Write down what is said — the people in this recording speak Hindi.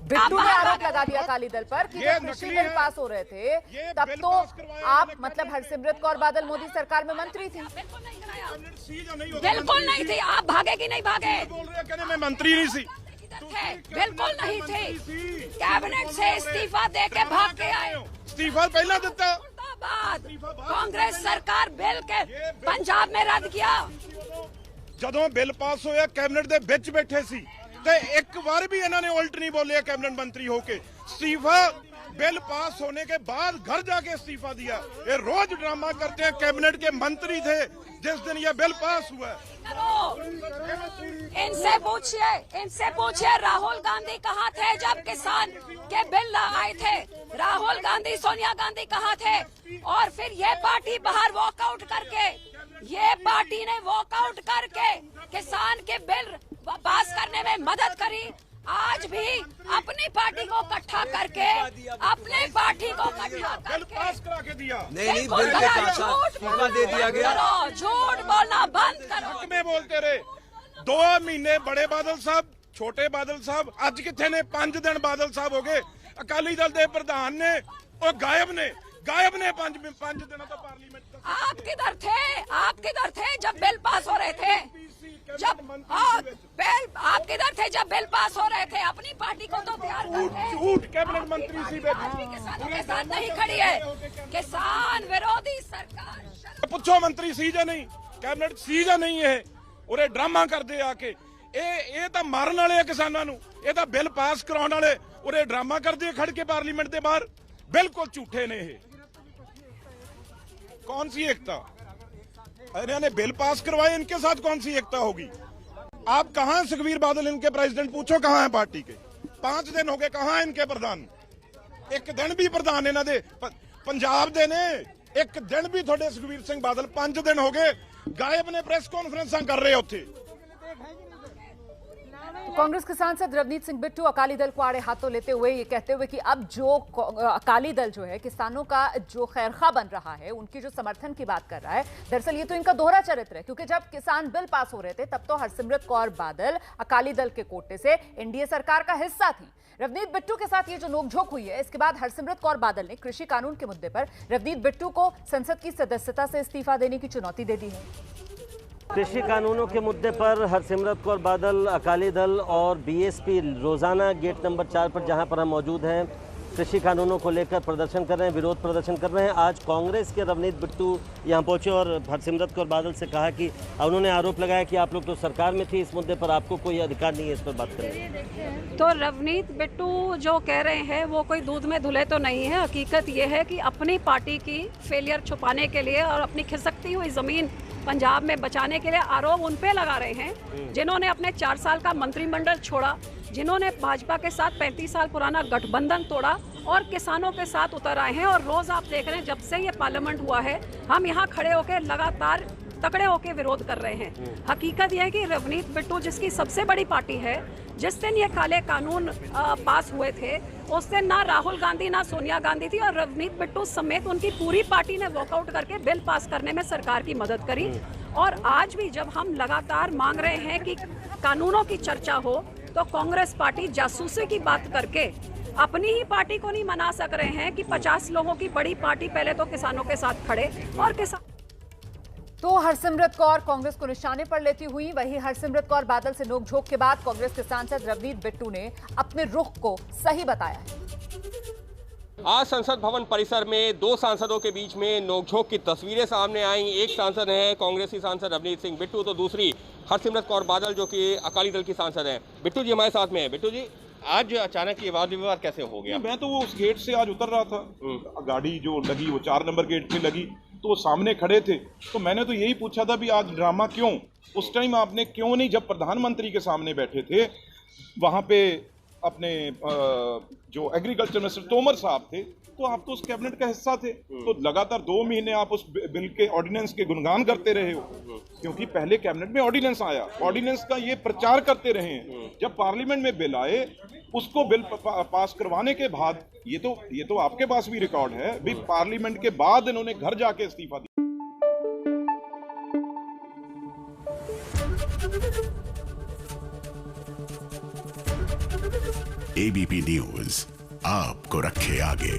बिट्टू ने आरोप लगा दिया अकाली दल पर कि जब कृषि बिल पास हो रहे थे तब तो आप मतलब हरसिमरत कौर बादल मोदी सरकार में मंत्री थी। बिल्कुल नहीं थी। आप भागे कि नहीं भागे? बोल रहे हैं मैं मंत्री नहीं थी। बिल्कुल नहीं थी। कैबिनेट से इस्तीफा दे के भाग के आए। इस्तीफा पहला देता बाद कांग्रेस सरकार बिल के पंजाब में रद्द किया। ਜਦੋਂ ਬਿੱਲ ਪਾਸ ਹੋਇਆ ਕੈਬਨਿਟ ਦੇ ਵਿੱਚ ਬੈਠੇ ਸੀ ਤੇ ਇੱਕ ਵਾਰ ਵੀ ਇਹਨਾਂ ਨੇ ਉਲਟ नहीं बोले कैबिनेट मंत्री होके। इस्तीफा बिल पास होने के बाद घर जाके इस्तीफा दिया। ये रोज ड्रामा करते हैं। कैबिनेट के मंत्री थे जिस दिन ये बिल पास हुआ। इनसे पूछिए राहुल गांधी कहाँ थे जब किसान के बिल आए थे? राहुल गांधी सोनिया गांधी कहाँ थे? और फिर ये पार्टी बाहर वॉकआउट करके, ये पार्टी ने वॉकआउट करके किसान के बिल पास करने में मदद करी। आज भी अपनी पार्टी को इकट्ठा करके, अपने पार्टी को इकट्ठा करके पास करा के दिया। नहीं बिल के साथ इस्तीफा दे दिया गया। झूठ बोलना बंद करो। में बोलते रहे 2 महीने बड़े बादल साहब, छोटे बादल साहब, अज किथे ने 5 दिन बादल साहब हो गए। अकाली दल के प्रधान ने और गायब ने 5 दिनों तो पार्लियामेंट। आप किधर थे? आप किधर थे जब बिल पास हो रहे थे? जब आप किधर थे जब बिल पास हो रहे थे? अपनी पार्टी को तो तैयार करते। झूठ कैबिनेट मंत्री सी किसानों के साथ नहीं खड़ी है। किसान विरोधी सरकार। पूछो मंत्री सी या नहीं, कैबिनेट सी या नहीं है। उरे ड्रामा करते आके ਇਹ ਤਾਂ ਮਾਰਨ ਵਾਲੇ ਆ ਕਿਸਾਨਾਂ ਨੂੰ। ਇਹ ਤਾਂ ਬਿੱਲ ਪਾਸ ਕਰਾਉਣ ਵਾਲੇ ਉਰੇ ਡਰਾਮਾ ਕਰਦੇ ਖੜ ਕੇ ਪਾਰਲੀमेंट ਦੇ ਬਾਹਰ। ਬਿਲकुल झूठे ने ये। कौन सी एकता? इन्होंने बिल पास करवाए, इनके साथ कौन सी एकता होगी? आप कहां सुखबीर बादल इनके प्रेसिडेंट? पूछो कहां है पार्टी के। 5 दिन हो गए, कहां है इनके प्रधान? एक दिन भी प्रधान इन्हों दे पंजाब दे ने एक दिन भी थोड़े सुखबीर सिंह बादल 5 दिन हो गए गायब ने। प्रेस कॉन्फ्रेंस कर रहे उत्थे। तो कांग्रेस के सांसद रवनीत सिंह बिट्टू अकाली दल को आड़े हाथों लेते हुए ये कहते हुए कि अब जो अकाली दल जो है किसानों का जो खैरखा बन रहा है, उनकी जो समर्थन की बात कर रहा है, दरअसल ये तो इनका दोहरा चरित्र है। क्योंकि जब किसान बिल पास हो रहे थे तब तो हरसिमरत कौर बादल अकाली दल के कोटे से एनडीए सरकार का हिस्सा थी। रवनीत बिट्टू के साथ ये जो नोकझोंक हुई है, इसके बाद हरसिमरत कौर बादल ने कृषि कानून के मुद्दे पर रवनीत बिट्टू को संसद की सदस्यता से इस्तीफा देने की चुनौती दे दी है। कृषि कानूनों के मुद्दे पर हरसिमरत कौर बादल, अकाली दल और बीएसपी रोजाना गेट नंबर 4 पर जहां पर हम मौजूद हैं कृषि कानूनों को लेकर प्रदर्शन कर रहे हैं, विरोध प्रदर्शन कर रहे हैं। आज कांग्रेस के रवनीत बिट्टू यहां पहुंचे और हरसिमरत कौर बादल से कहा कि उन्होंने आरोप लगाया कि आप लोग तो सरकार में थी, इस मुद्दे पर आपको कोई अधिकार नहीं है इस पर बात करने। तो रवनीत बिट्टू जो कह रहे हैं वो कोई दूध में धुले तो नहीं है। हकीकत ये है कि अपनी पार्टी की फेलियर छुपाने के लिए और अपनी खिसकती हुई ज़मीन पंजाब में बचाने के लिए आरोप उन पे लगा रहे हैं, जिन्होंने अपने 4 साल का मंत्रिमंडल छोड़ा, जिन्होंने भाजपा के साथ 35 साल पुराना गठबंधन तोड़ा और किसानों के साथ उतर आए हैं। और रोज आप देख रहे हैं जब से ये पार्लियामेंट हुआ है, हम यहाँ खड़े होकर लगातार तकड़े होकर विरोध कर रहे हैं। हकीकत यह है कि रवनीत बिट्टू जिसकी सबसे बड़ी पार्टी है, जिस दिन ये काले कानून पास हुए थे उस दिन ना राहुल गांधी ना सोनिया गांधी थी, और रवनीत बिट्टू समेत उनकी पूरी पार्टी ने वॉकआउट करके बिल पास करने में सरकार की मदद करी। और आज भी जब हम लगातार मांग रहे हैं कि कानूनों की चर्चा हो, तो कांग्रेस पार्टी जासूसी की बात करके अपनी ही पार्टी को नहीं मना सक रहे हैं कि 50 लोगों की बड़ी पार्टी पहले तो किसानों के साथ खड़े और किसान। तो हरसिमरत कौर कांग्रेस को निशाने पर लेती हुई, वहीं हरसिमरत कौर बादल से नोकझोंक के बाद कांग्रेस के सांसद रवनीत बिट्टू ने अपने रुख को सही बताया है। आज संसद भवन परिसर में 2 सांसदों के बीच में नोकझोंक की तस्वीरें सामने आई। एक सांसद हैं कांग्रेसी सांसद रवनीत सिंह बिट्टू, तो दूसरी हरसिमरत कौर बादल जो कि अकाली दल की सांसद हैं। बिट्टू जी हमारे साथ में हैं। बिट्टू जी, आज अचानक ये वाद विवाद कैसे हो गया? मैं तो वो उस गेट से आज उतर रहा था, गाड़ी जो लगी वो 4 नंबर गेट पे लगी, तो वो सामने खड़े थे, तो मैंने तो यही पूछा था भी आज ड्रामा क्यों? उस टाइम आपने क्यों नहीं, जब प्रधानमंत्री के सामने बैठे थे वहाँ पे अपने जो एग्रीकल्चर मिनिस्टर तोमर साहब थे, तो आप तो उस कैबिनेट का हिस्सा थे, तो लगातार 2 महीने आप उस बिल के ऑर्डिनेंस के गुणगान करते रहे हो, क्योंकि पहले कैबिनेट में ऑर्डिनेंस आया, ऑर्डिनेंस का ये प्रचार करते रहे हैं। जब पार्लियामेंट में बिल आए, उसको बिल पास करवाने के बाद, ये तो आपके पास भी रिकॉर्ड है भी, पार्लियामेंट के बाद इन्होंने घर जाके इस्तीफा दिया। एबीपी न्यूज आपको रखे आगे।